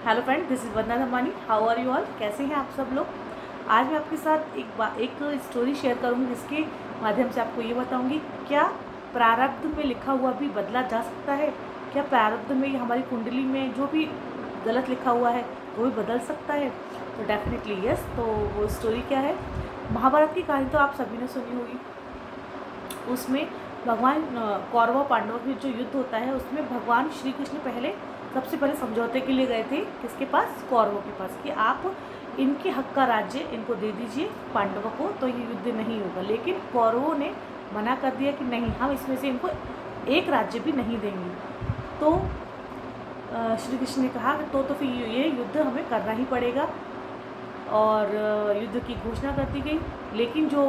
Hello friend, this is Vandana Dhamani. How are you all? कैसे हैं आप सब लोग? आज मैं आपके साथ एक स्टोरी शेयर करूंगी जिसके माध्यम से आपको ये बताऊंगी क्या प्रारब्ध में लिखा हुआ भी बदला जा सकता है। क्या प्रारब्ध में हमारी कुंडली में जो भी गलत लिखा हुआ है वो भी बदल सकता है? तो डेफिनेटली यस। तो वो स्टोरी क्या है? महाभारत की कहानी तो आप सभी ने सुनी होगी। उसमें भगवान कौरव पांडवों के जो युद्ध होता है उसमें भगवान श्री कृष्ण सबसे पहले समझौते के लिए गए थे किसके पास? कौरवों के पास, कि आप इनके हक का राज्य इनको दे दीजिए पांडवों को, तो ये युद्ध नहीं होगा। लेकिन कौरवों ने मना कर दिया कि नहीं, हम इसमें से इनको एक राज्य भी नहीं देंगे। तो श्री कृष्ण ने कहा तो फिर ये युद्ध हमें करना ही पड़ेगा, और युद्ध की घोषणा कर दी गई। लेकिन जो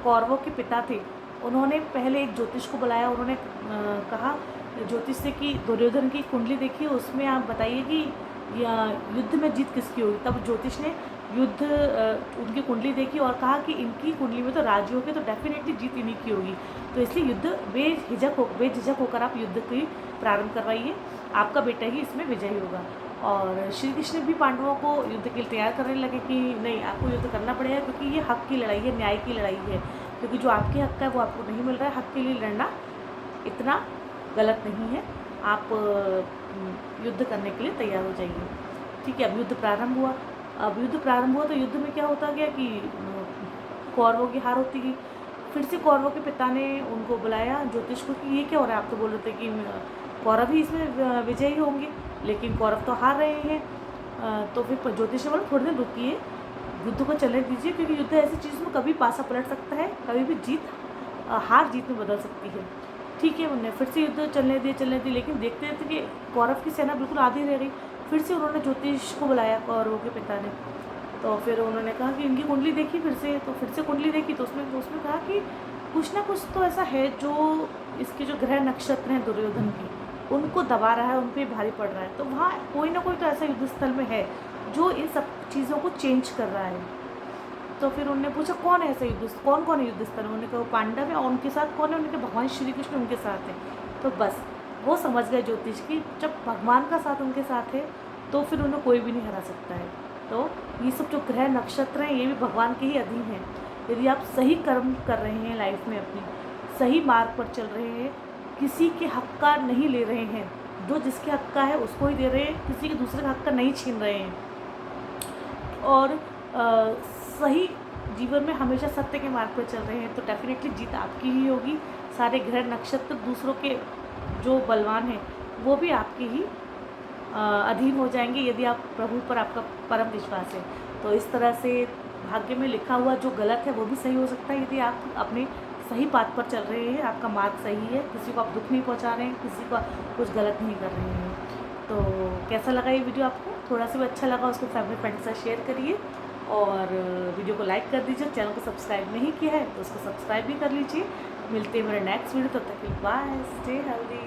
कौरवों के पिता थे उन्होंने पहले एक ज्योतिष को बुलाया। उन्होंने कहा ज्योतिष से कि दुर्योधन की कुंडली देखिए, उसमें आप बताइए कि युद्ध में जीत किसकी होगी। तब ज्योतिष ने उनकी कुंडली देखी और कहा कि इनकी कुंडली में तो राजी होगी, तो डेफिनेटली जीत इन्हीं की होगी। तो इसलिए युद्ध बेझिझक होकर आप युद्ध की प्रारंभ करवाइए, आपका बेटा ही इसमें विजयी होगा। और श्री कृष्ण भी पांडवों को युद्ध के लिए तैयार करने लगे कि नहीं, आपको युद्ध करना पड़ेगा, क्योंकि ये हक की लड़ाई है, न्याय की लड़ाई है। क्योंकि जो आपके हक का है वो आपको नहीं मिल रहा है। हक के लिए लड़ना इतना गलत नहीं है। आप युद्ध करने के लिए तैयार हो जाइए। ठीक है, अब युद्ध प्रारंभ हुआ। तो युद्ध में क्या होता गया कि कौरवों की हार होती गई। फिर से कौरवों के पिता ने उनको बुलाया ज्योतिष को कि ये क्या हो रहा है? आप तो बोल रहे थे कि कौरव ही इसमें विजयी होंगे, लेकिन कौरव तो हार रहे हैं। तो फिर ज्योतिष ने बोला थोड़ी देर रुकिए, युद्ध को चलने दीजिए, क्योंकि युद्ध ऐसी चीज़ में कभी पासा पलट सकता है, कभी भी हार जीत में बदल सकती है। ठीक है, उन्होंने फिर से युद्ध चलने दिए, लेकिन देखते थे कि कौरव की सेना बिल्कुल आधी रह गई। फिर से उन्होंने ज्योतिष को बुलाया कौरवों के पिता ने। तो फिर उन्होंने कहा कि इनकी कुंडली देखी फिर से कुंडली देखी, तो उसमें कहा कि कुछ ना कुछ तो ऐसा है जो इसके जो ग्रह नक्षत्र हैं दुर्योधन की, उनको दबा रहा है, उन पर भारी पड़ रहा है। तो वहाँ कोई ना कोई तो ऐसा युद्ध स्थल में है जो इन सब चीज़ों को चेंज कर रहा है। तो फिर उन्होंने पूछा कौन है ऐसा कौन है युद्ध स्थल? उन्होंने कहा पांडव है। और उनके साथ कौन है? उन्होंने कहा भगवान श्री कृष्ण उनके साथ है। तो बस वो समझ गए ज्योतिष की जब भगवान का साथ उनके साथ है तो फिर उन्हें कोई भी नहीं हरा सकता है। तो ये सब जो ग्रह नक्षत्र हैं ये भी भगवान के ही अधीन हैं। यदि आप सही कर्म कर रहे हैं, लाइफ में अपनी सही मार्ग पर चल रहे हैं, किसी के हक का नहीं ले रहे हैं, जो जिसके हक का है उसको ही दे रहे हैं, किसी के दूसरे हक का नहीं छीन रहे हैं, और सही जीवन में हमेशा सत्य के मार्ग पर चल रहे हैं, तो डेफिनेटली जीत आपकी ही होगी। सारे ग्रह नक्षत्र दूसरों के जो बलवान हैं वो भी आपके ही अधीन हो जाएंगे, यदि आप प्रभु पर आपका परम विश्वास है। तो इस तरह से भाग्य में लिखा हुआ जो गलत है वो भी सही हो सकता है, यदि आप अपने सही पाथ पर चल रहे हैं, आपका मार्ग सही है, किसी को आप दुख नहीं पहुंचा रहे हैं, किसी को कुछ गलत नहीं कर रहे हैं। तो कैसा लगा ये वीडियो आपको? थोड़ा सा भी अच्छा लगा उसको फैमिली फ्रेंड के साथ शेयर करिए, और वीडियो को लाइक कर दीजिए। चैनल को सब्सक्राइब नहीं किया है तो उसको सब्सक्राइब भी कर लीजिए। मिलते हैं मेरे नेक्स्ट वीडियो, तब तक के लिए बाय, स्टे हेल्दी।